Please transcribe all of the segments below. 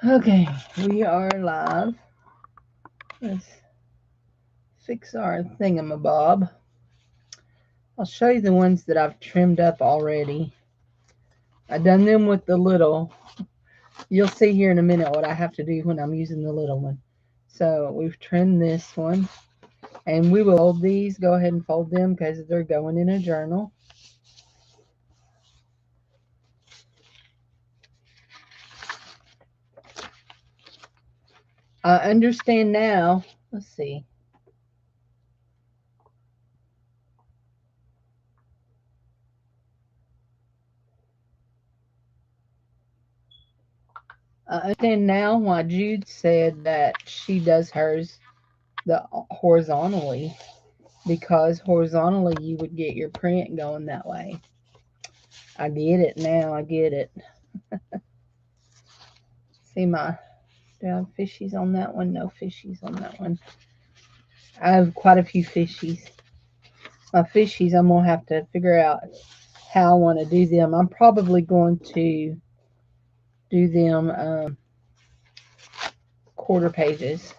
Okay, we are live. Let's fix our thingamabob. I'll show you the ones that I've trimmed up already. I've done them with the little. You'll see here in a minute what I have to do when I'm using the little one. So we've trimmed this one. And we will fold these. Go ahead and fold them because they're going in a journal. I understand now. Let's see. I understand now why Jude said that she does hers the horizontally, because horizontally you would get your print going that way. I get it now. I get it. See my, do I have fishies on that one? No fishies on that one. I have quite a few fishies. My fishies, I'm going to have to figure out how I want to do them. I'm probably going to do them quarter pages.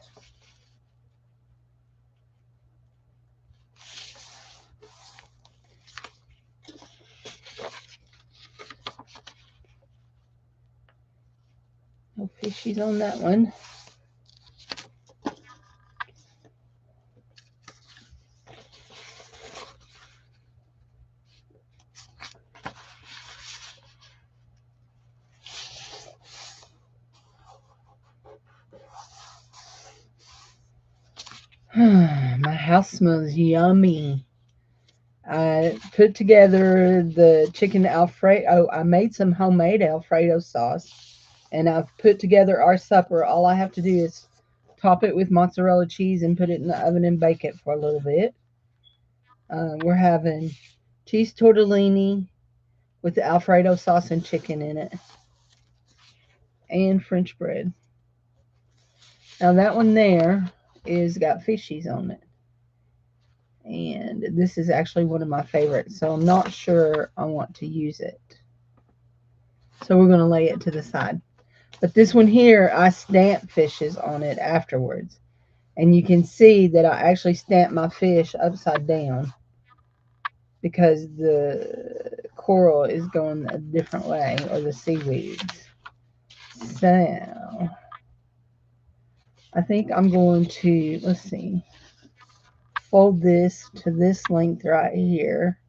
No fishies on that one. My house smells yummy. I put together the chicken Alfredo. I made some homemade Alfredo sauce, and I've put together our supper. All I have to do is top it with mozzarella cheese and put it in the oven and bake it for a little bit. We're having cheese tortellini with the Alfredo sauce and chicken in it, and French bread. Now that one there is got fishies on it, and this is actually one of my favorites, so I'm not sure I want to use it. So we're going to lay it to the side. But this one here, I stamp fishes on it afterwards. And you can see that I actually stamped my fish upside down because the coral is going a different way, or the seaweeds. So I think I'm going to, let's see, fold this to this length right here,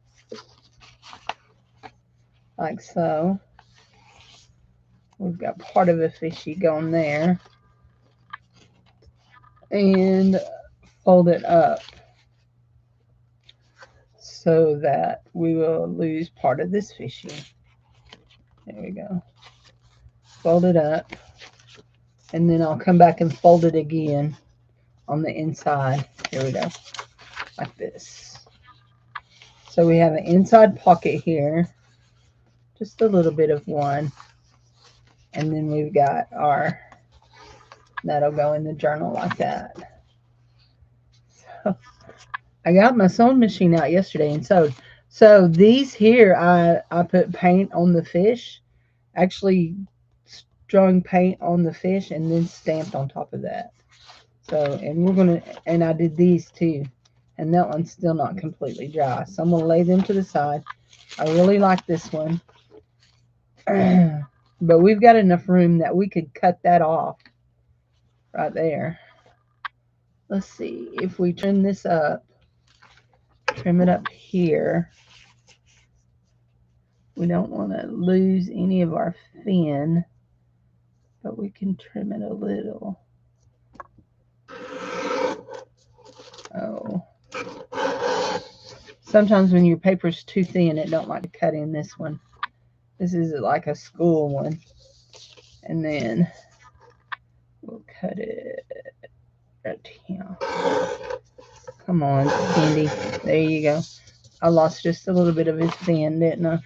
like so. We've got part of a fishy going there. And fold it up so that we will lose part of this fishy. There we go. Fold it up. And then I'll come back and fold it again on the inside. Here we go. Like this. So we have an inside pocket here. Just a little bit of one. And then we've got our, that'll go in the journal like that. So I got my sewing machine out yesterday and sewed. So these here, I put paint on the fish. Actually strung paint on the fish and then stamped on top of that. So, and we're going to, and I did these too. And that one's still not completely dry. So I'm going to lay them to the side. I really like this one. But we've got enough room that we could cut that off right there. Let's see if we trim this up. Trim it up here. We don't want to lose any of our fin, but we can trim it a little. Oh. Sometimes when your paper's too thin, it don't like to cut in this one. This is like a school one. And then we'll cut it right here. Come on, Cindy. There you go. I lost just a little bit of his fin, didn't I?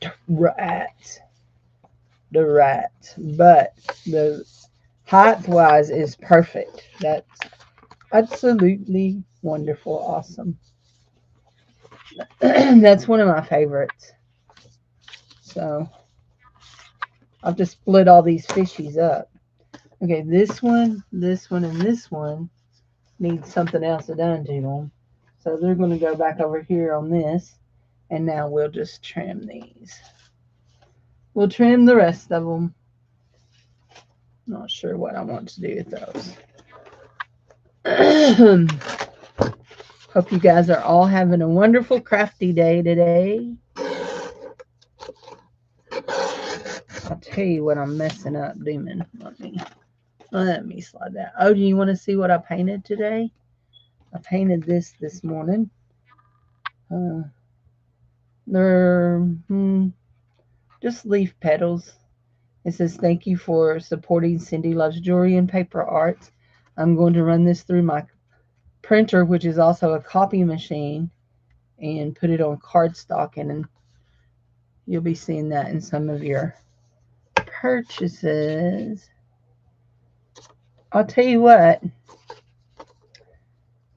The rat. But the height-wise is perfect. That's absolutely wonderful, awesome. That's one of my favorites. So I'll just split all these fishies up. Okay, this one, and this one need something else done to them. So they're going to go back over here on this. And now we'll just trim these. We'll trim the rest of them. Not sure what I want to do with those. Hope you guys are all having a wonderful crafty day today. I'll tell you what I'm messing up doing. Let me slide that. Oh, do you want to see what I painted today? I painted this morning. They're just leaf petals. It says, thank you for supporting Cindy Loves Jewelry and Paper Arts. I'm going to run this through my printer, which is also a copy machine, and put it on cardstock, and you'll be seeing that in some of your purchases. I'll tell you what,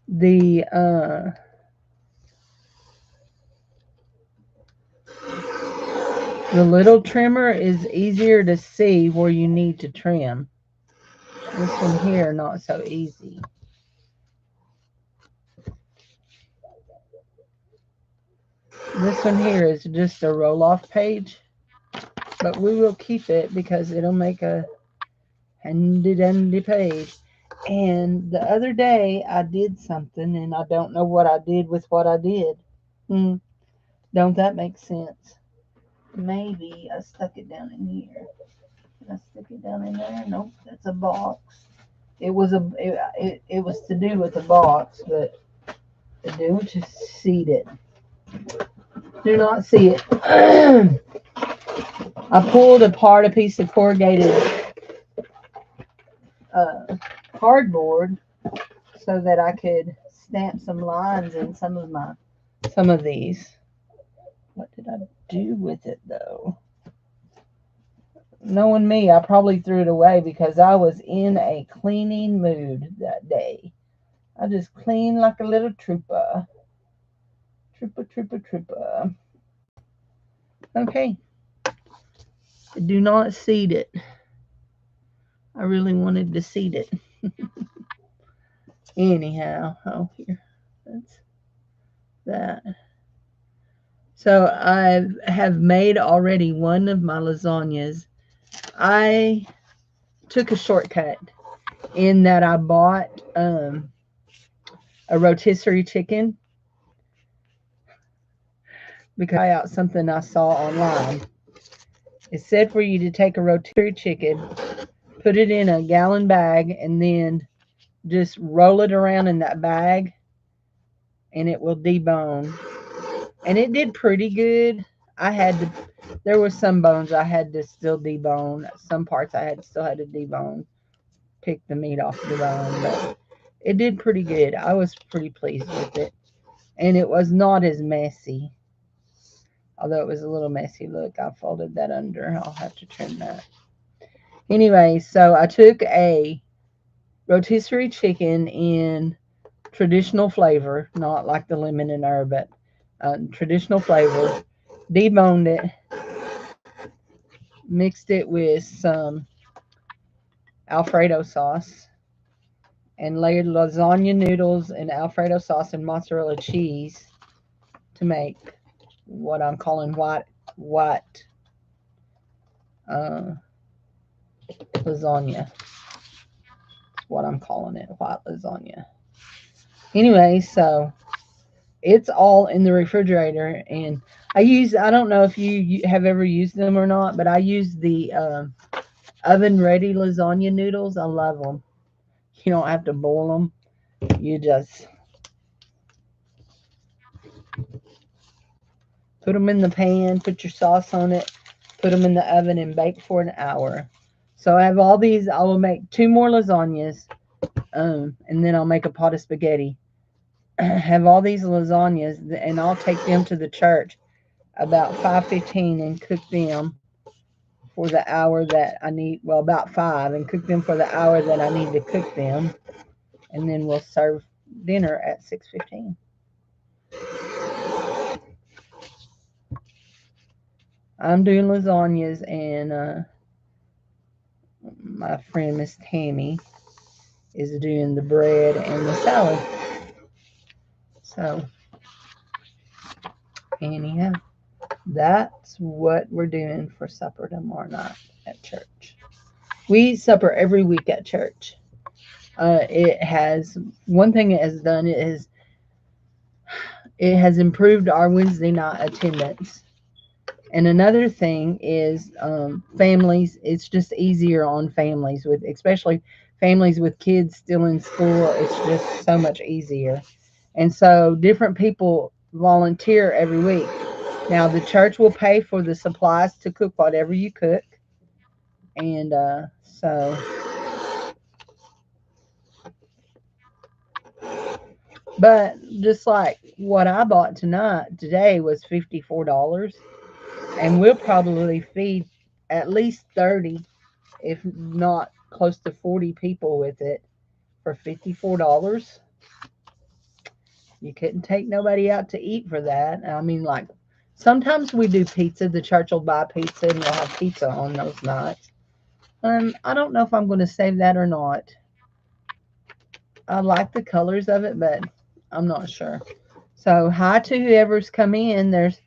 the little trimmer is easier to see where you need to trim. This one here, not so easy. This one here is just a roll-off page, but we will keep it because it'll make a handy-dandy page. And the other day I did something, and I don't know what I did with what I did. Don't that make sense? Maybe I stuck it down in here. Did I stick it down in there? Nope, that's a box. It was it was to do with the box, but to do to seed it. Do not see it. I pulled apart a piece of corrugated cardboard so that I could stamp some lines in some of these. What did I do with it though? Knowing me, I probably threw it away because I was in a cleaning mood that day. I just cleaned like a little trooper. Trooper. Okay. Do not seed it. I really wanted to seed it. Anyhow, oh, here. That's that. So I have made already one of my lasagnas. I took a shortcut in that I bought a rotisserie chicken because I out something I saw online. It said for you to take a rotisserie chicken, put it in a gallon bag, and then just roll it around in that bag, and it will debone. And it did pretty good. There were some bones I had to still debone. Some parts I still had to debone, pick the meat off the bone, but it did pretty good. I was pretty pleased with it. And it was not as messy. Although it was a little messy. Look, I folded that under. I'll have to trim that. Anyway, so I took a rotisserie chicken in traditional flavor, not like the lemon and herb, but traditional flavor, deboned it, mixed it with some Alfredo sauce, and layered lasagna noodles and Alfredo sauce and mozzarella cheese to make what I'm calling white lasagna. That's what I'm calling it, white lasagna. Anyway, so it's all in the refrigerator, and I don't know if you have ever used them or not, but I use the oven ready lasagna noodles. I love them. You don't have to boil them. You just put them in the pan, put your sauce on it, put them in the oven, and bake for an hour. So I have all these. I will make 2 more lasagnas, and then I'll make a pot of spaghetti. Have all these lasagnas, and I'll take them to the church about 5:15 and cook them for the hour that I need. Well, about 5, and cook them for the hour that I need to cook them, and then we'll serve dinner at 6:15. I'm doing lasagnas, and my friend Miss Tammy is doing the bread and the salad. So, anyhow, that's what we're doing for supper tomorrow night at church. We eat supper every week at church. It has one thing it has done is it has improved our Wednesday night attendance. And another thing is families. It's just easier on families with, especially families with kids still in school. It's just so much easier. And so different people volunteer every week. Now the church will pay for the supplies to cook whatever you cook, and but just like what I bought today was $54, and we'll probably feed at least 30, if not close to 40 people with it for $54. You couldn't take nobody out to eat for that. I mean, like, sometimes we do pizza. The church will buy pizza and we'll have pizza on those nights. I don't know if I'm going to save that or not. I like the colors of it, but I'm not sure. So hi to whoever's come in. There's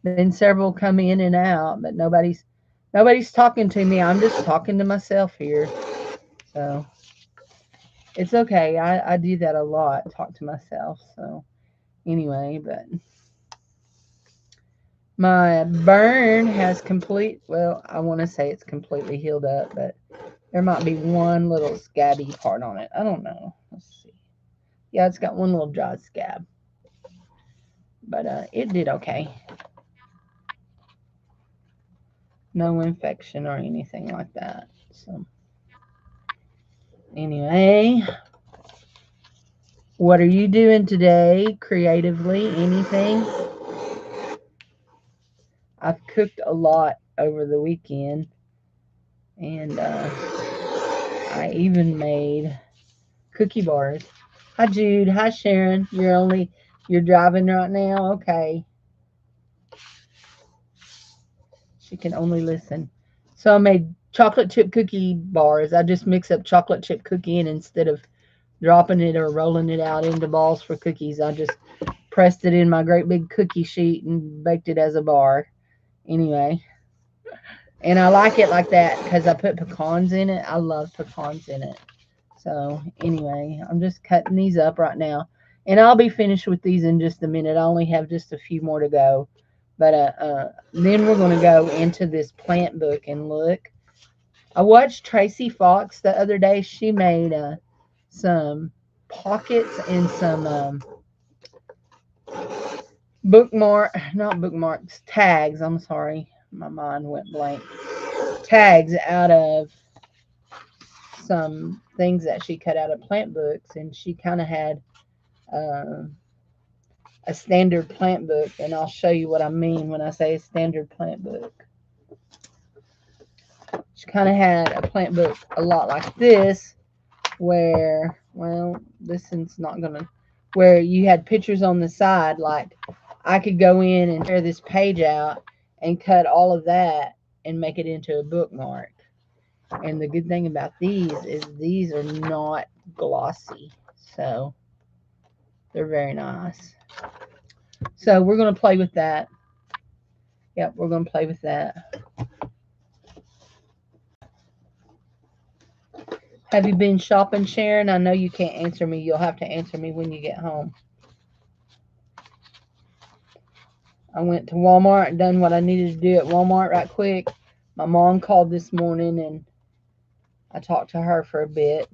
been several come in and out, but nobody's talking to me. I'm just talking to myself here. So it's okay. I do that a lot, talk to myself. So anyway, but my burn has well, I want to say it's completely healed up, but there might be one little scabby part on it. I don't know. Let's see. Yeah, it's got one little dry scab, but it did okay. No infection or anything like that. So anyway, what are you doing today creatively? Anything? I've cooked a lot over the weekend, and I even made cookie bars. Hi Jude. Hi Sharon. You're driving right now. Okay. She can only listen. So I made chocolate chip cookie bars. I just mix up chocolate chip cookie, and instead of dropping it or rolling it out into balls for cookies, I just pressed it in my great big cookie sheet and baked it as a bar. Anyway, and I like it like that because I put pecans in it. I love pecans in it. So anyway, I'm just cutting these up right now, and I'll be finished with these in just a minute. I only have just a few more to go, but then we're going to go into this plant book and look. I watched Tracy Fox the other day. She made some pockets and some not bookmarks, tags. I'm sorry, my mind went blank. Tags out of some things that she cut out of plant books, and she kind of had uh, a standard plant book, and I'll show you what I mean when I say a standard plant book. She kind of had a plant book a lot like this, where, well, this one's not gonna, where you had pictures on the side. Like, I could go in and tear this page out and cut all of that and make it into a bookmark. And the good thing about these is these are not glossy, so they're very nice. So we're going to play with that. Yep, we're going to play with that. Have you been shopping, Sharon? I know you can't answer me. You'll have to answer me when you get home. I went to Walmart and done what I needed to do at Walmart right quick. My mom called this morning, and I talked to her for a bit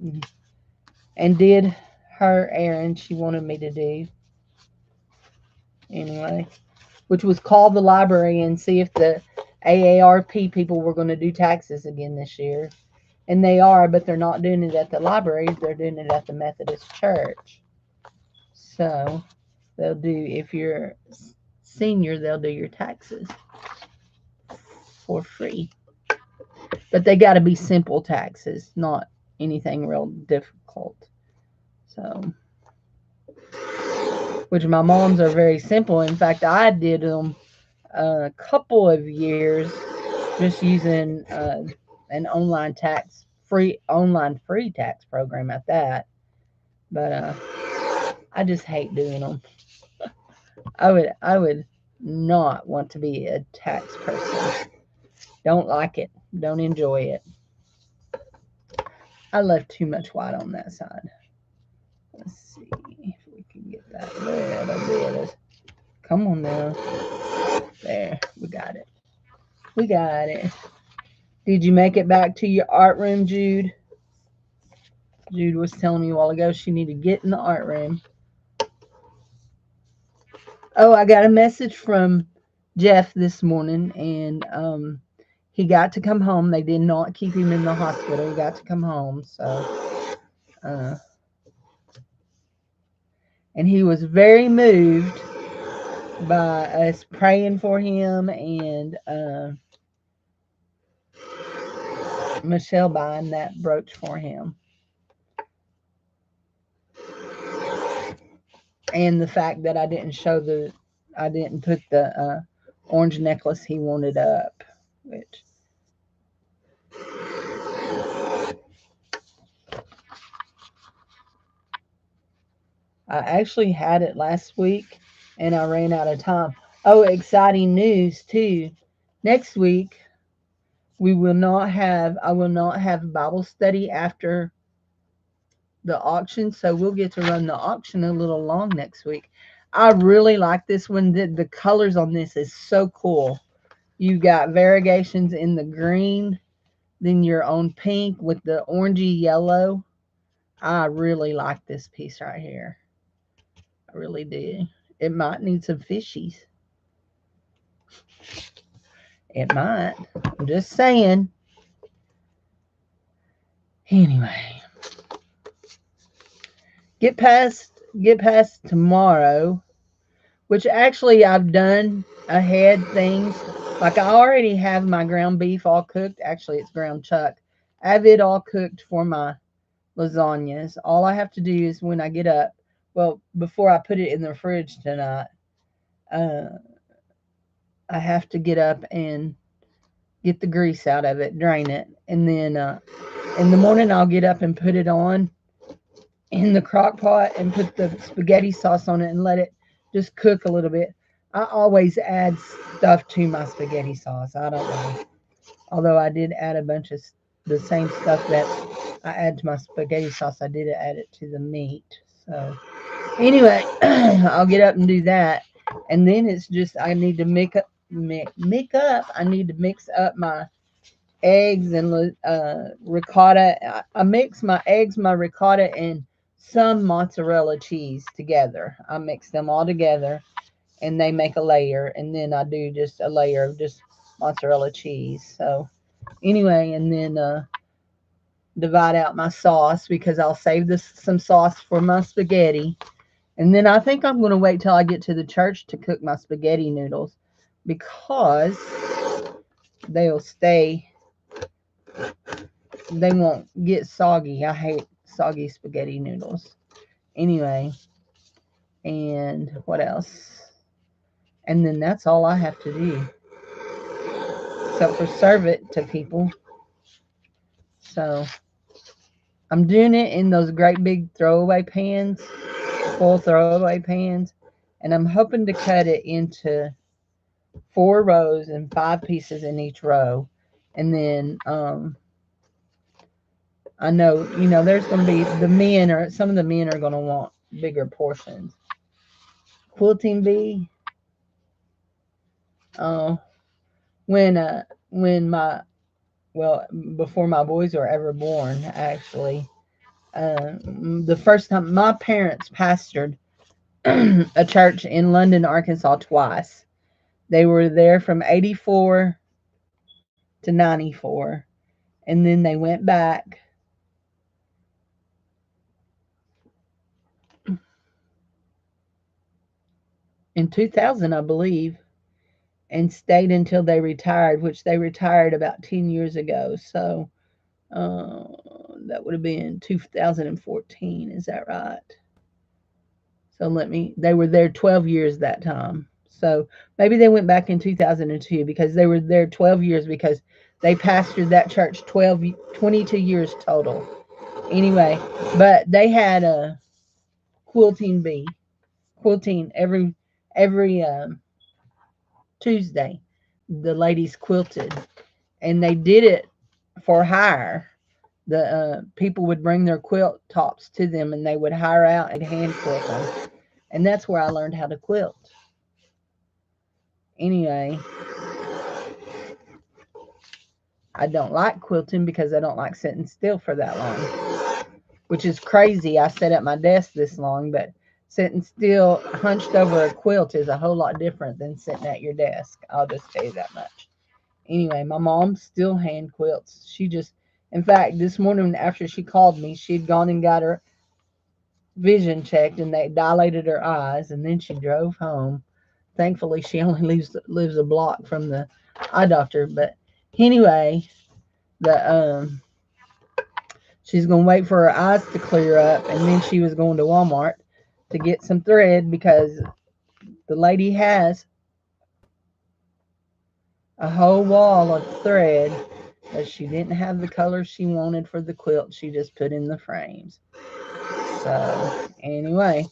and did her errand she wanted me to do. Anyway, which was call the library and see if the AARP people were going to do taxes again this year. And they are, but they're not doing it at the library. They're doing it at the Methodist Church. So they'll do, if you're senior, they'll do your taxes for free. But they got to be simple taxes, not anything real difficult. So, which my mom's are very simple. In fact, I did them a couple of years just using an online tax free online free tax program at that. But I just hate doing them. I would not want to be a tax person. Don't like it. Don't enjoy it. I left too much white on that side. Let's see if we can get that little bit. Come on now. There, we got it. We got it. Did you make it back to your art room, Jude? Jude was telling me a while ago she needed to get in the art room. Oh, I got a message from Jeff this morning, and he got to come home. They did not keep him in the hospital. He got to come home, so and he was very moved by us praying for him and Michelle buying that brooch for him, and the fact that I didn't put the orange necklace he wanted up, which I actually had it last week and I ran out of time. Oh, exciting news too. Next week I will not have Bible study after the auction, so we'll get to run the auction a little long next week. I really like this one. The colors on this is so cool. You got variegations in the green, then your own pink with the orangey yellow. I really like this piece right here. I really do. It might need some fishies. It might. I'm just saying. Anyway, get past tomorrow, which actually I've done ahead things. Like I already have my ground beef all cooked. Actually, it's ground chuck. I have it all cooked for my lasagnas. All I have to do is when I get up, well, before I put it in the fridge tonight, uh, I have to get up and get the grease out of it, drain it, and then in the morning I'll get up and put it on in the crock pot and put the spaghetti sauce on it and let it just cook a little bit. I always add stuff to my spaghetti sauce. I don't know. Although I did add a bunch of the same stuff that I add to my spaghetti sauce, I did add it to the meat. So anyway, I'll get up and do that, and then it's just I need to I need to mix up my eggs and ricotta. I mix my eggs, my ricotta, and some mozzarella cheese together. I mix them all together, and they make a layer, and then I do just a layer of just mozzarella cheese. So anyway, and then divide out my sauce because I'll save some sauce for my spaghetti. And then I think I'm going to wait till I get to the church to cook my spaghetti noodles because they'll stay, they won't get soggy. I hate soggy spaghetti noodles. Anyway, and what else? And then that's all I have to do except for serve it to people. So I'm doing it in those great big throwaway pans, full throwaway pans, and I'm hoping to cut it into 4 rows and 5 pieces in each row. And then I know, there's going to be some of the men are going to want bigger portions. Quilting bee. Oh, when my well before my boys were ever born, actually, the first time my parents pastored a church in London, Arkansas twice. They were there from 84 to 94, and then they went back in 2000, I believe, and stayed until they retired, which they retired about 10 years ago. So uh, that would have been 2014. Is that right? So they were there 12 years that time. So maybe they went back in 2002 because they were there 12 years because They pastored that church 22 years total. Anyway, but they had a quilting bee, quilting every Tuesday. The ladies quilted, and they did it for hire. The people would bring their quilt tops to them, and they would hire out and hand quilt them. And that's where I learned how to quilt. Anyway, I don't like quilting because I don't like sitting still for that long, which is crazy. I sat at my desk this long, but sitting still hunched over a quilt is a whole lot different than sitting at your desk. I'll just tell you that much. Anyway, my mom still hand quilts. In fact, this morning after she called me, she'd gone and got her vision checked, and they dilated her eyes, and then she drove home. Thankfully, she only lives a block from the eye doctor. But anyway, the she's gonna wait for her eyes to clear up, and then she was going to Walmart to get some thread because the lady has a whole wall of thread, but she didn't have the color she wanted for the quilt. She just put in the frames. So anyway,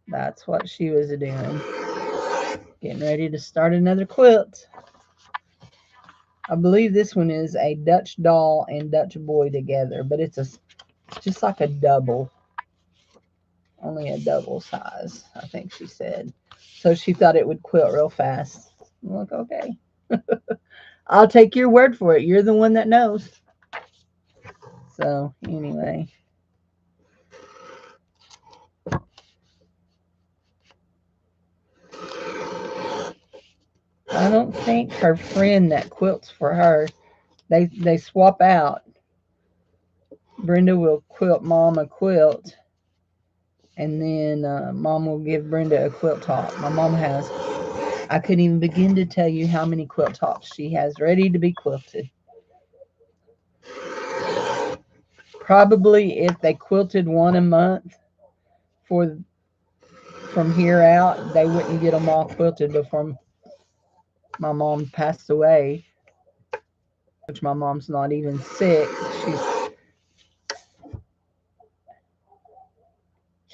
that's what she was doing. Getting ready to start another quilt. I believe this one is a Dutch doll and Dutch boy together, but it's just like a double. Only a double size, I think she said. So she thought it would quilt real fast. I'm like, okay. I'll take your word for it. You're the one that knows. So anyway. I don't think her friend that quilts for her, they swap out. Brenda will quilt Mom a quilt, and then Mom will give Brenda a quilt top. My mom has, I couldn't even begin to tell you how many quilt tops she has ready to be quilted. Probably if they quilted one a month for from here out, they wouldn't get them all quilted before my mom passed away. Which my mom's not even sick.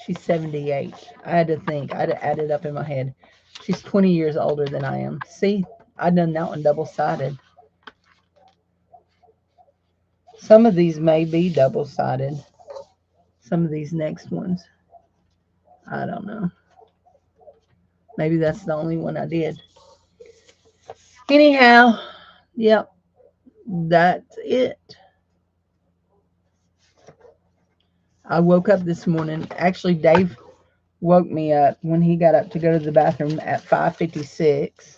She's 78. I had to think. I had to add it up in my head. She's 20 years older than I am. See, I done that one double-sided. Some of these may be double-sided. Some of these next ones. I don't know. Maybe that's the only one I did. Anyhow, yep, that's it. I woke up this morning. Actually, Dave woke me up when he got up to go to the bathroom at 5:56,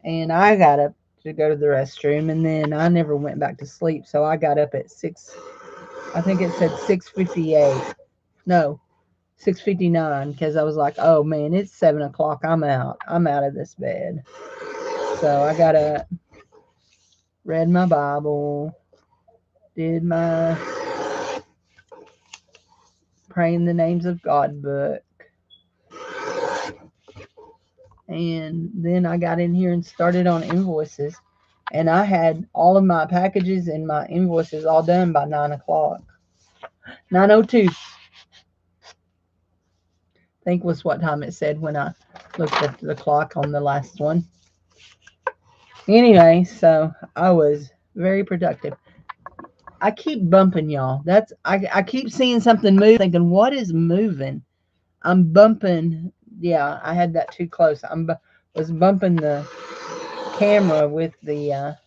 and I got up to go to the restroom, and then I never went back to sleep, so I got up at 6. I think it said 6:58. No, 6:59, because I was like, oh man, it's 7 o'clock. I'm out. I'm out of this bed. So I got up, read my Bible, did my praying the names of God book, and then I got in here and started on invoices, and I had all of my packages and my invoices all done by 9 o'clock. 9:02, I think was what time it said when I looked at the clock on the last one. Anyway, so I was very productive. I keep bumping y'all. I keep seeing something move, thinking, what is moving? I'm bumping. Yeah, I had that too close. Was bumping the camera with the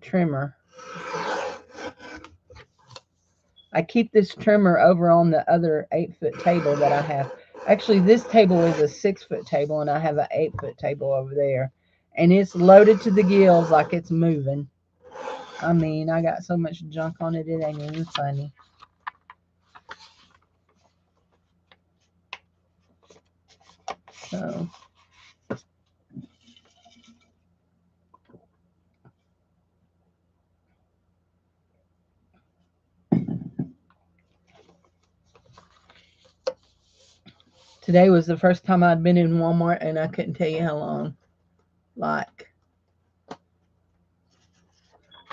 trimmer. I keep this trimmer over on the other 8-foot table that I have. Actually, this table is a 6-foot table, and I have an 8-foot table over there, and it's loaded to the gills like it's moving. I mean, I got so much junk on it, it ain't even funny. So today was the first time I'd been in Walmart, and I couldn't tell you how long. Like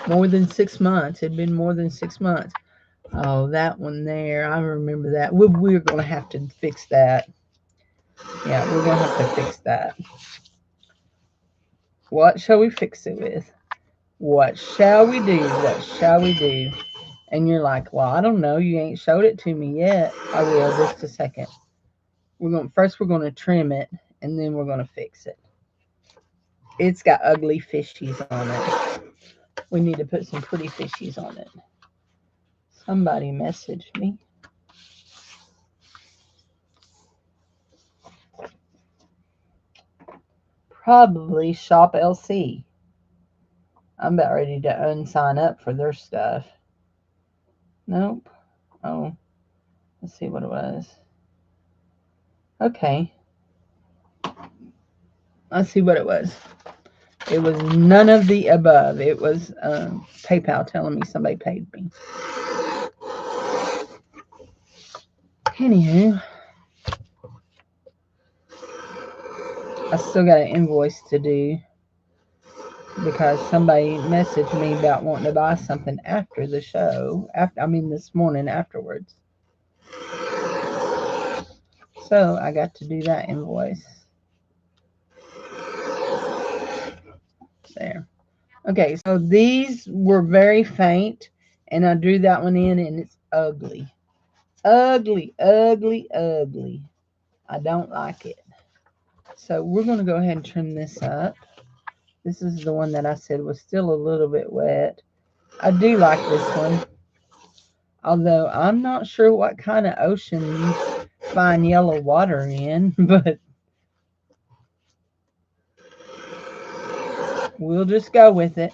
More than 6 months. It'd been more than 6 months. Oh, that one there. I remember that. We're going to have to fix that. Yeah, we're going to have to fix that. What shall we fix it with? What shall we do? What shall we do? And you're like, well, I don't know. You ain't showed it to me yet. I will just a second. We're gonna trim it and then we're gonna fix it. It's got ugly fishies on it. We need to put some pretty fishies on it. Somebody messaged me. Probably Shop LC. I'm about ready to unsign up for their stuff. Nope. Oh, let's see what it was. Okay. Let's see what it was. It was none of the above. It was PayPal telling me somebody paid me. Anywho, I still got an invoice to do because somebody messaged me about wanting to buy something after the show. This morning afterwards. So I got to do that invoice. There. Okay, so these were very faint, and I drew that one in, and it's ugly. Ugly, ugly, ugly. I don't like it. So we're going to go ahead and trim this up. This is the one that I said was still a little bit wet. I do like this one. Although I'm not sure what kind of ocean you find yellow water in, but we'll just go with it.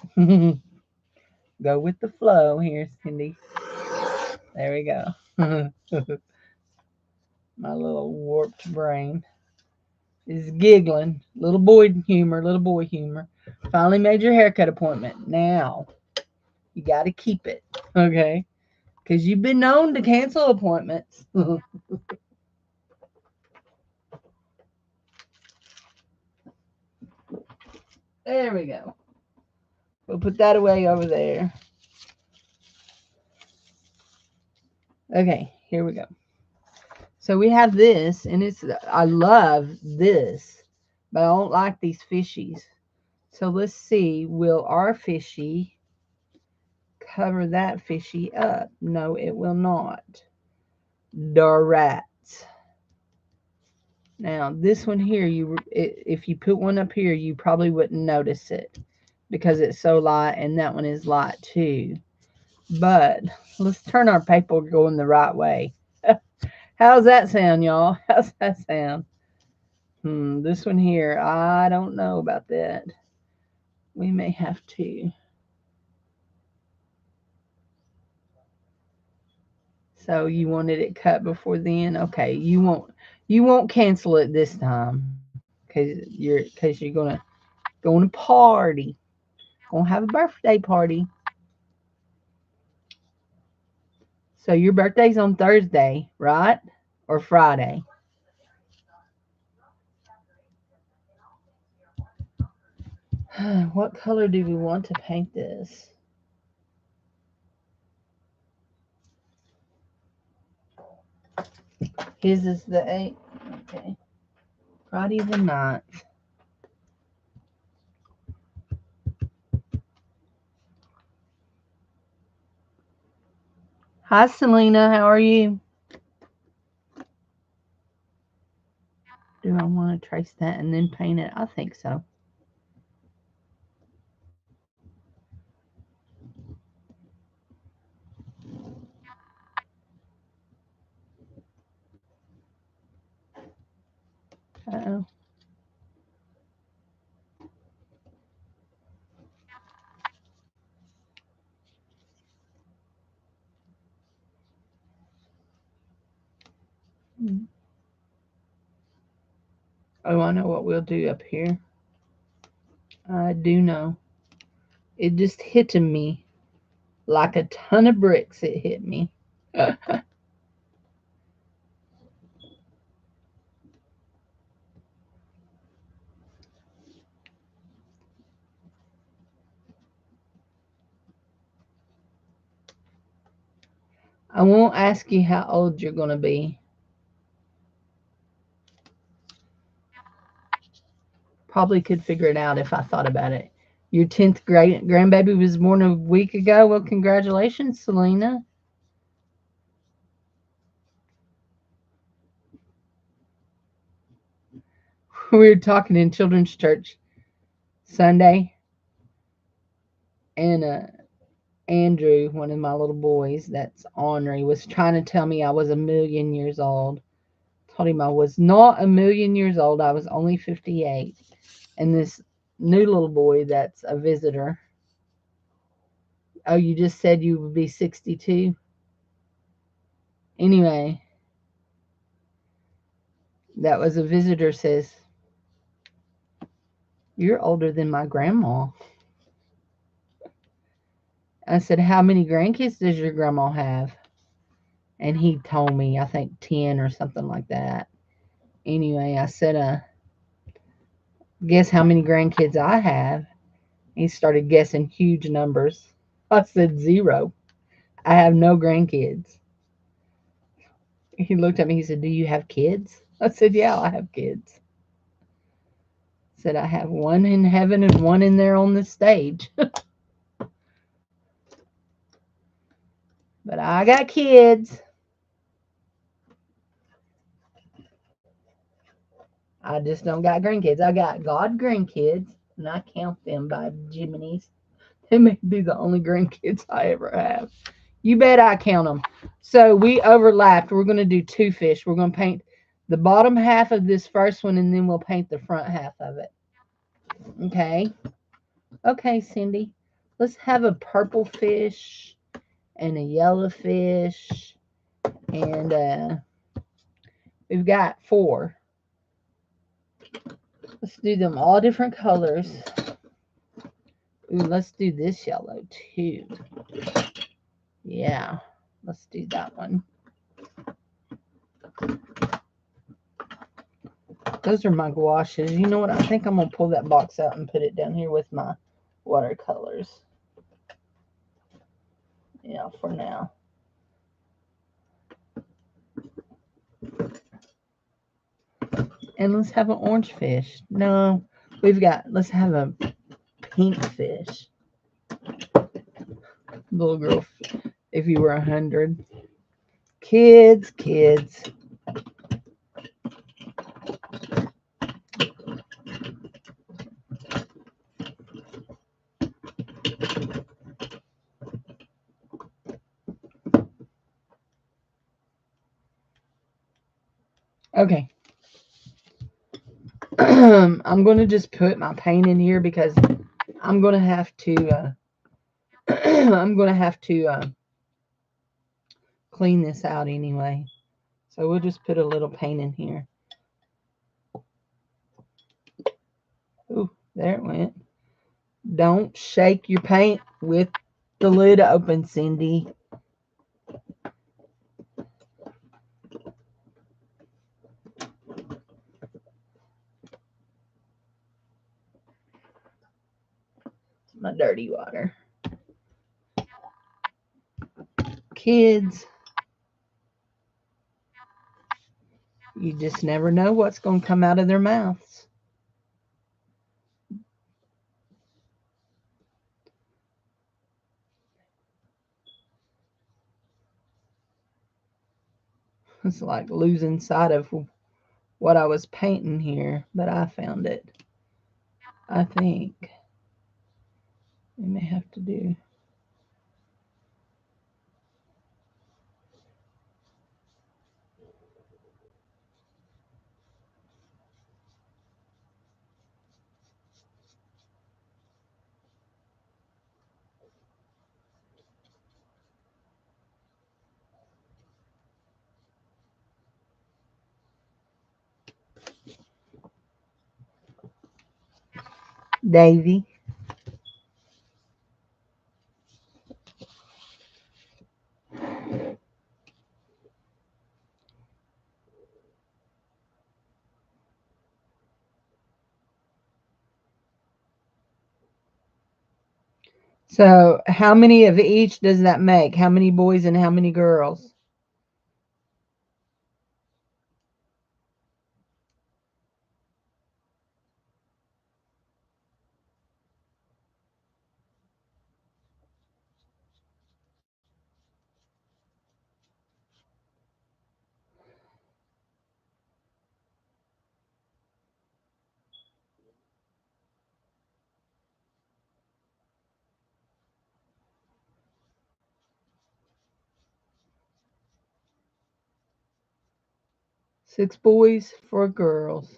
Go with the flow here, Cindy. There we go. My little warped brain is giggling. Little boy humor, little boy humor. Finally made your haircut appointment. Now, you got to keep it, okay? Because you've been known to cancel appointments. There we go. We'll put that away over there. Okay, here we go. So we have this, and I love this, but I don't like these fishies. So let's see, will our fishy cover that fishy up? No, it will not. Rats. Now, this one here, if you put one up here, you probably wouldn't notice it because it's so light, and that one is light too. But let's turn our paper going the right way. How's that sound, y'all? How's that sound? This one here, I don't know about that. We may have to. So you wanted it cut before then? Okay, you won't cancel it this time because you're gonna party, gonna have a birthday party. So your birthday's on Thursday, right? Or Friday? What color do we want to paint this? His is the 8th. Okay. Friday the 9th. Hi, Selena. How are you? Do I want to trace that and then paint it? I think so. Uh-oh. Oh, I know what we'll do up here. I do know. It just hit me like a ton of bricks. It hit me. I won't ask you how old you're going to be. Probably could figure it out if I thought about it. Your 10th grandbaby was born a week ago. Well, congratulations, Selena. We were talking in children's church Sunday, and Andrew, one of my little boys, that's ornery, was trying to tell me I was a million years old. Told him I was not a million years old. I was only 58. And this new little boy that's a visitor. Oh, you just said you would be 62? Anyway, that was a visitor says, "You're older than my grandma." I said, "How many grandkids does your grandma have?" And he told me, I think 10 or something like that. Anyway, I said, guess how many grandkids I have? He started guessing huge numbers. I said, 0. I have no grandkids. He looked at me, he said, "Do you have kids?" I said, "Yeah, I have kids." I said, "I have one in heaven and one in there on the stage." But I got kids. I just don't got grandkids. I got God grandkids, and I count them by Jiminy's. They may be the only grandkids I ever have. You bet I count them. So we overlapped. We're going to do 2 fish. We're going to paint the bottom half of this first one, and then we'll paint the front half of it. Okay. Okay, Cindy. Let's have a purple fish and a yellow fish. And we've got 4. Let's do them all different colors. Ooh, let's do this yellow too. Yeah, let's do that one. Those are my gouaches. You know what? I think I'm going to pull that box out and put it down here with my watercolors. Yeah, for now. And let's have an orange fish. No, let's have a pink fish. Little girl, if you were 100. Kids. Okay. I'm going to just put my paint in here because I'm going to have to I'm going to have to clean this out anyway. So we'll just put a little paint in here. Ooh, there it went. Don't shake your paint with the lid open, Cindy. It's my dirty water. Kids, you just never know what's going to come out of their mouths. It's like losing sight of what I was painting here, but I found it. I think we may have to do. Davy. So, how many of each does that make? How many boys and how many girls? 6 boys, 4 girls.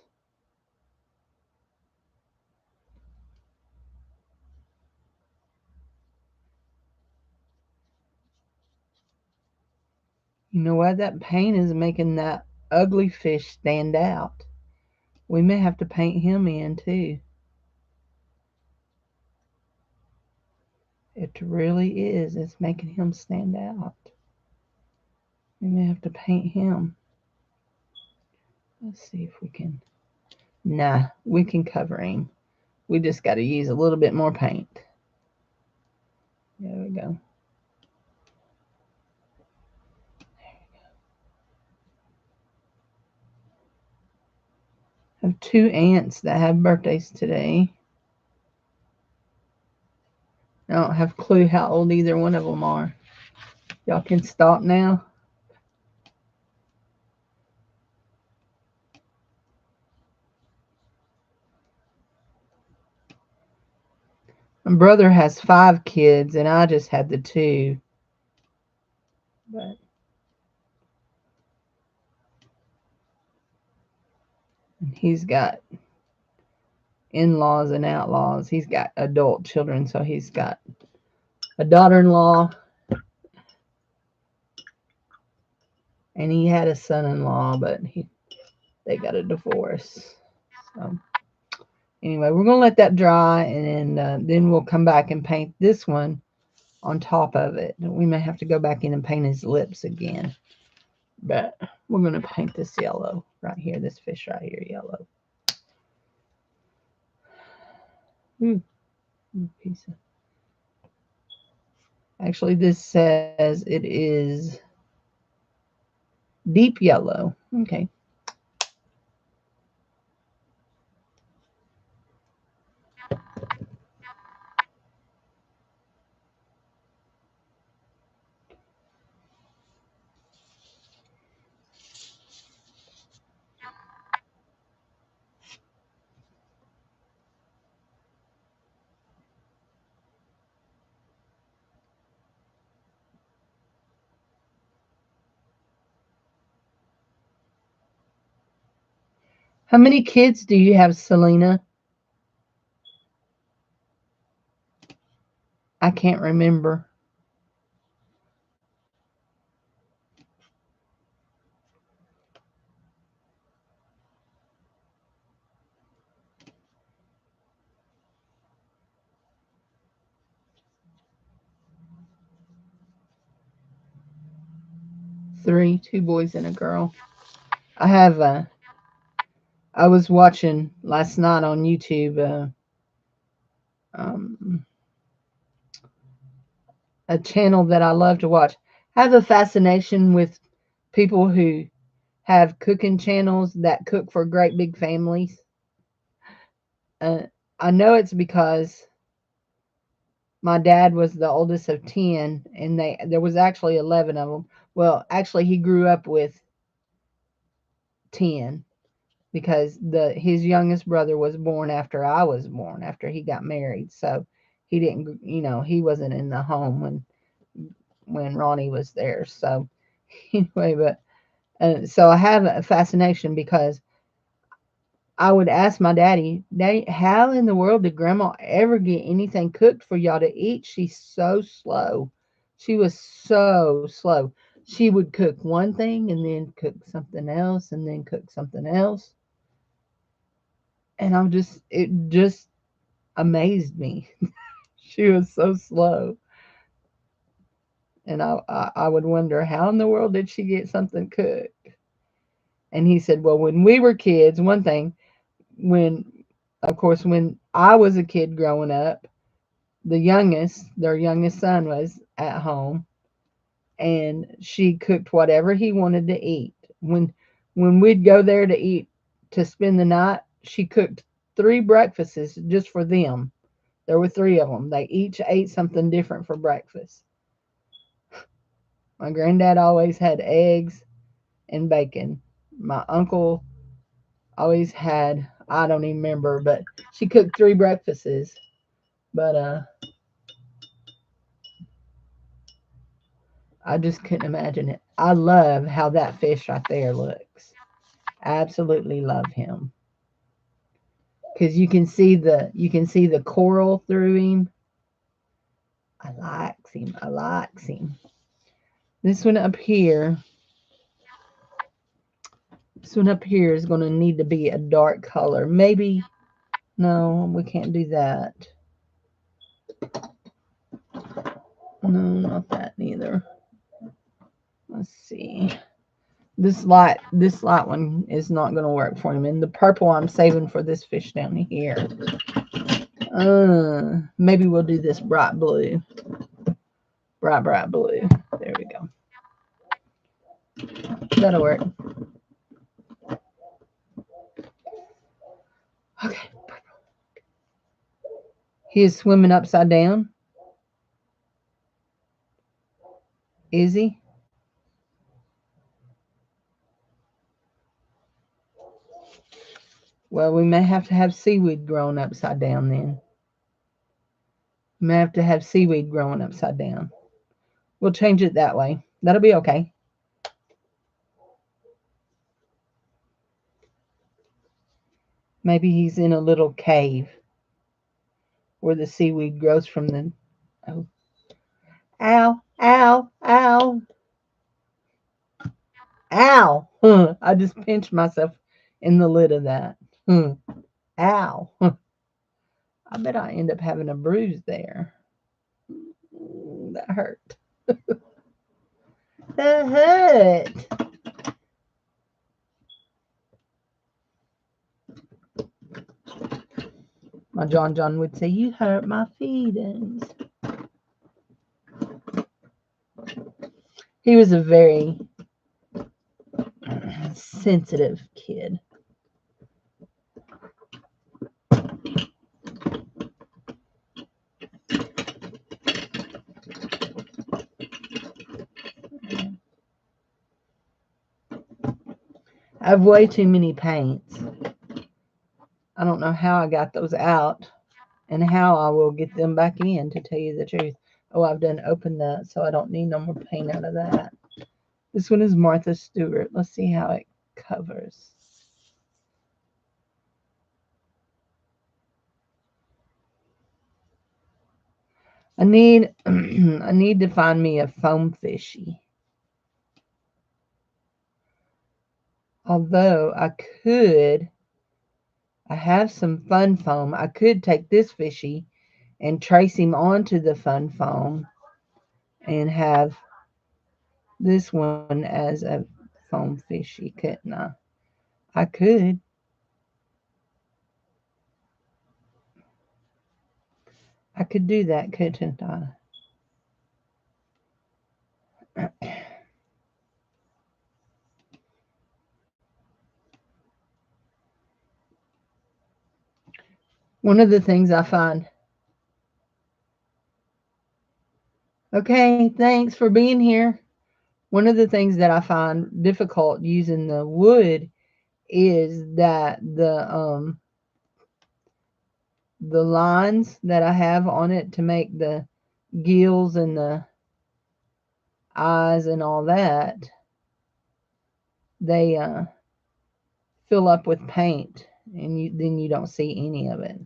You know what? That paint is making that ugly fish stand out. We may have to paint him in too. It really is. It's making him stand out. We may have to paint him. Let's see if we can. Nah, we can cover him. We just got to use a little bit more paint. There we go. I have 2 aunts that have birthdays today. I don't have a clue how old either one of them are. Y'all can stop now. My brother has 5 kids, and I just had the 2. But he's got in-laws and outlaws. He's got adult children, so he's got a daughter-in-law, and he had a son-in-law, but they got a divorce. So anyway, we're gonna let that dry, and then we'll come back and paint this one on top of it. We may have to go back in and paint his lips again, but we're gonna paint this yellow right here. This fish right here, yellow. Ooh, piece of. Actually, this says it is deep yellow. Okay. How many kids do you have, Selena? I can't remember. 3, 2 boys and a girl. I have. I was watching last night on YouTube. Um, a channel that I love to watch. I have a fascination with people who have cooking channels that cook for great big families. Uh, I know it's because my dad was the oldest of 10, and there was actually 11 of them. Well, actually, he grew up with 10 because his youngest brother was born after I was born, after he got married. So he didn't, he wasn't in the home when Ronnie was there. So anyway, but so I have a fascination because I would ask my Daddy, how in the world did Grandma ever get anything cooked for y'all to eat? She's so slow. She was so slow. She would cook one thing and then cook something else and then cook something else. And it just amazed me. She was so slow. And I would wonder, how in the world did she get something cooked? And he said, well, when we were kids, one thing, when, of course, when I was a kid growing up, their youngest son was at home, and she cooked whatever he wanted to eat. When we'd go there to eat to spend the night, she cooked three breakfasts just for them. There were three of them. They each ate something different for breakfast. My granddad always had eggs and bacon. My uncle always had, I don't even remember, but she cooked three breakfasts. But I just couldn't imagine it. I love how that fish right there looks. Absolutely love him because you can see the coral through him. I likes him. I likes him. This one up here, this one up here is going to need to be a dark color. Maybe no, we can't do that. No, not that neither. Let's see. This light one is not going to work for him. And the purple I'm saving for this fish down here. Maybe we'll do this bright blue. Bright blue. There we go. That'll work. Okay. He is swimming upside down. Is he? Well, we may have to have seaweed growing upside down then. We may have to have seaweed growing upside down. We'll change it that way. That'll be okay. Maybe he's in a little cave where the seaweed grows from the. Oh. Ow, ow, ow, ow. I just pinched myself in the lid of that. Ow. I bet I end up having a bruise there. That hurt. That hurt. My John would say, "You hurt my feelings." He was a very sensitive kid. I have way too many paints. I don't know how I got those out and how I will get them back in, to tell you the truth. Oh, I've done opened that, so I don't need no more paint out of that. This one is Martha Stewart. Let's see how it covers. I need I need to find me a foam fishy. Although I have some fun foam. I could take this fishy and trace him onto the fun foam and have this one as a foam fishy, couldn't I? I could. I could do that, couldn't I? One of the things I find, okay, thanks for being here. One of the things that I find difficult using the wood is that the lines that I have on it to make the gills and the eyes and all that, they fill up with paint, and then you don't see any of it.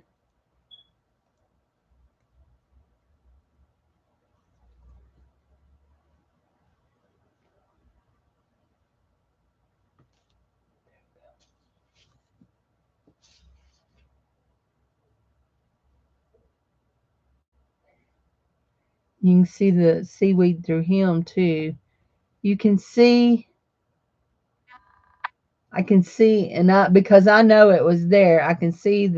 You can see the seaweed through him too. You can see, I can see, and I, because I know it was there, I can see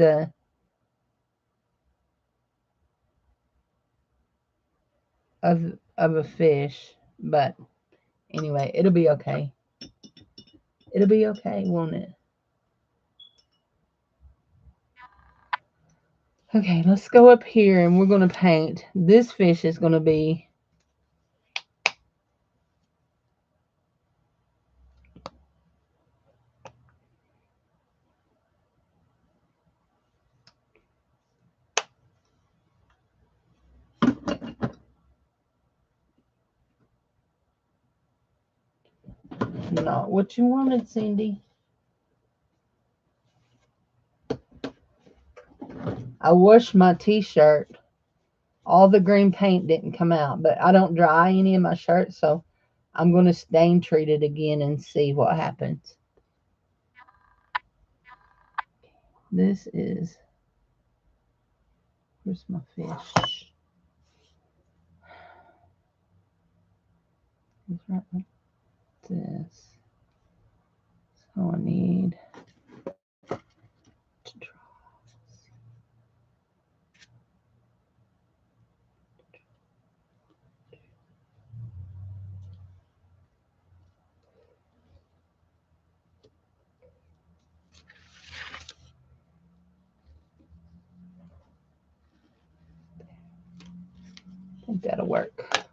of a fish, but anyway, it'll be okay. It'll be okay, won't it? Okay, let's go up here and we're gonna paint. This fish is gonna be not what you wanted, Cindy. I washed my t-shirt. All the green paint didn't come out, but I don't dry any of my shirts, so I'm gonna stain treat it again and see what happens. This is, where's my fish? It's right like this. So I need to draw. I think that'll work.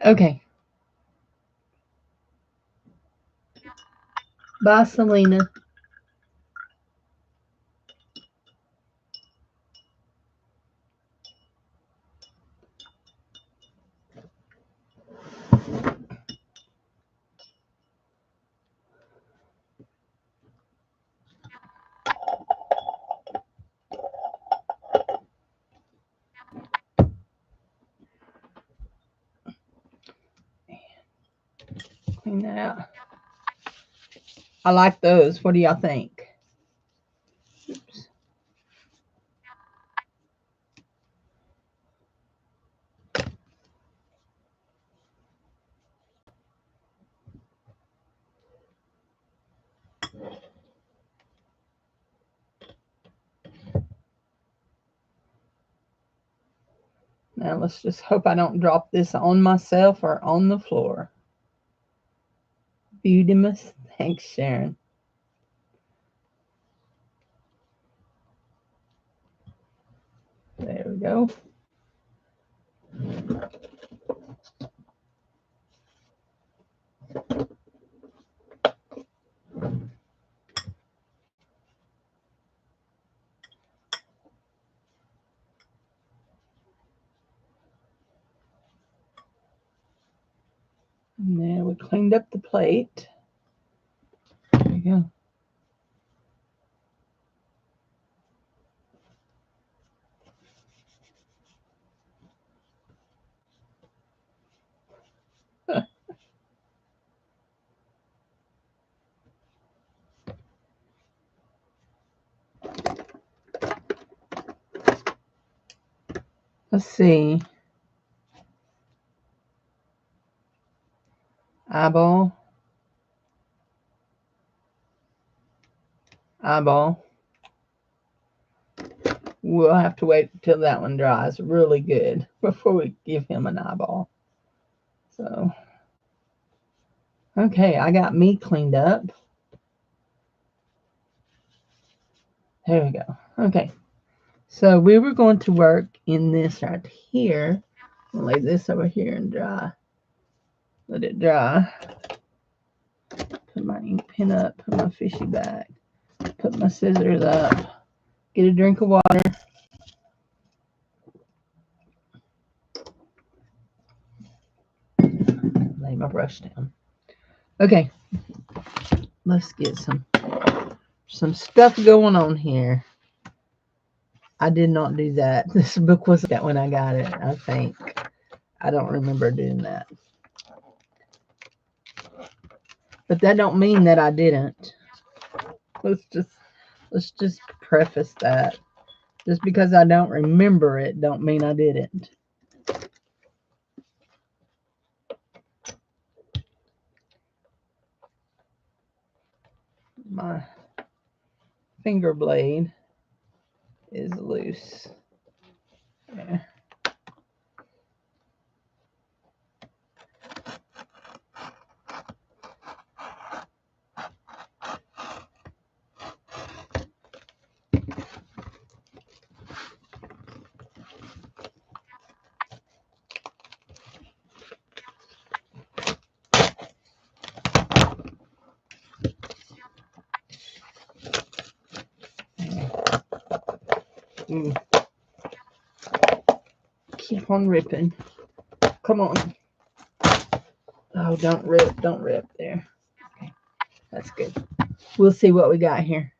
Okay. Bye, Selena. Clean that out. I like those. What do y'all think? Oops. Now let's just hope I don't drop this on myself or on the floor. Beautimus. Thanks, Sharon. There we go. And there we cleaned up the plate. There you go. Let's see. Eyeball. Eyeball. We'll have to wait till that one dries really good before we give him an eyeball. So, okay, I got me cleaned up. There we go. Okay, so we were going to work in this right here. I'll lay this over here and dry. Let it dry. Put my ink pen up, put my fishy back, put my scissors up, get a drink of water. Lay my brush down. Okay, let's get some stuff going on here. I did not do that. This book was that when I got it, I think. I don't remember doing that. But that don't mean that I didn't. Let's just preface that. Just because I don't remember it don't mean I didn't. My finger blade is loose. There. Keep on ripping. Come on. Oh, don't rip there. Okay, that's good. We'll see what we got here.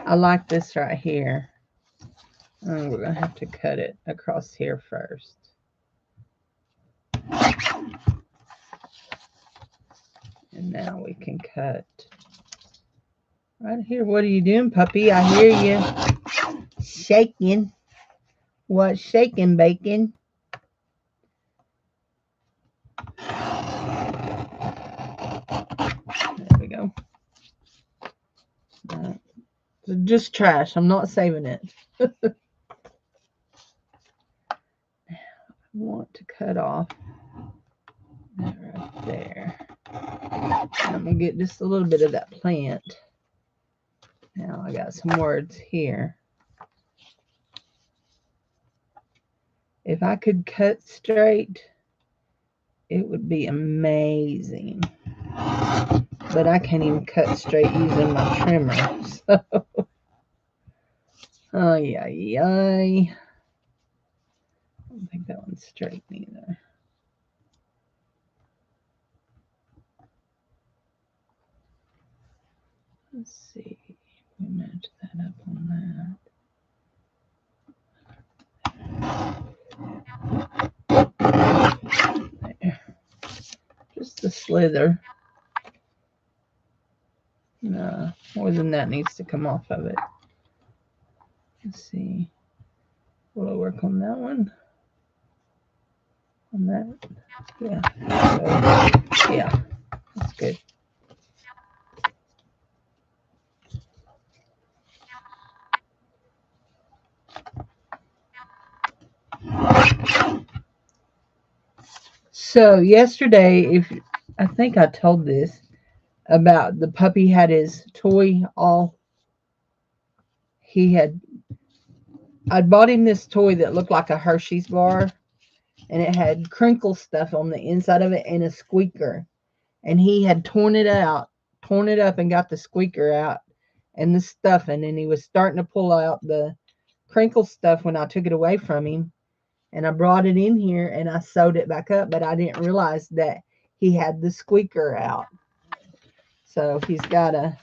I like this right here. Oh, we're going to have to cut it across here first. And now we can cut right here. What are you doing, puppy? I hear you shaking. What shaking, bacon? There we go. So just trash. I'm not saving it. I want to cut off that right there. I'm going to get just a little bit of that plant. Now I got some words here. If I could cut straight, it would be amazing. But I can't even cut straight using my trimmer. So, ay. I don't think that one's straight either. Let's see. We match that up on that. There. Just a slither. No, more than that needs to come off of it. Let's see. Will I work on that one? On that? Yeah. So, yeah, that's good. So yesterday, I think I told this about the puppy had his toy all. I bought him this toy that looked like a Hershey's bar, and it had crinkle stuff on the inside of it and a squeaker. And he had torn it up, and got the squeaker out and the stuff, and then he was starting to pull out the crinkle stuff when I took it away from him. And I brought it in here and I sewed it back up, but I didn't realize that he had the squeaker out. So he's got a,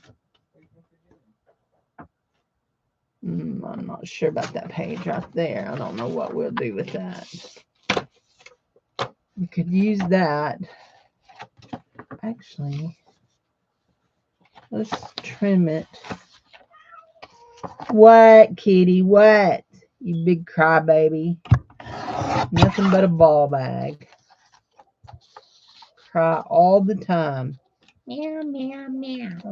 I'm not sure about that page right there. I don't know what we'll do with that. We could use that. Actually, let's trim it. What, kitty? What? You big crybaby. Nothing but a ball bag. Cry all the time. Meow, meow, meow.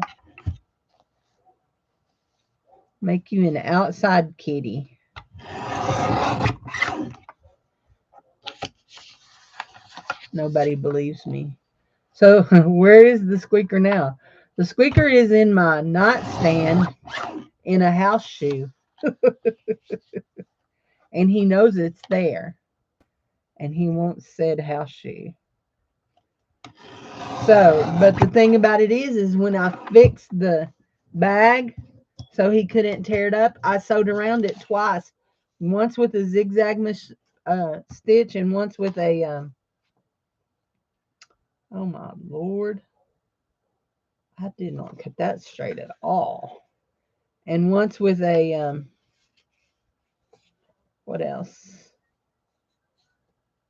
Make you an outside kitty. Nobody believes me. So where is the squeaker now? The squeaker is in my nightstand in a house shoe. And he knows it's there. And he wants said house shoe. So, but the thing about it is when I fixed the bag so he couldn't tear it up, I sewed around it twice. Once with a zigzag stitch and once with a, oh my Lord. I did not cut that straight at all. And once with a, what else?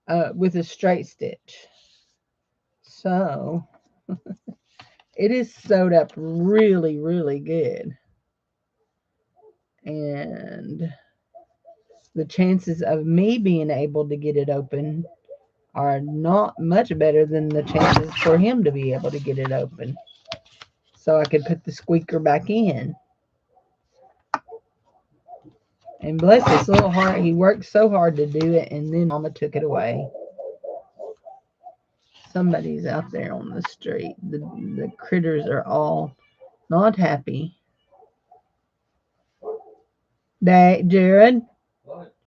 With a straight stitch. So, it is sewed up really, really good. And the chances of me being able to get it open are not much better than the chances for him to be able to get it open. So I could put the squeaker back in. And bless his little heart, he worked so hard to do it, and then Mama took it away. Somebody's out there on the street. The critters are all not happy. Jared?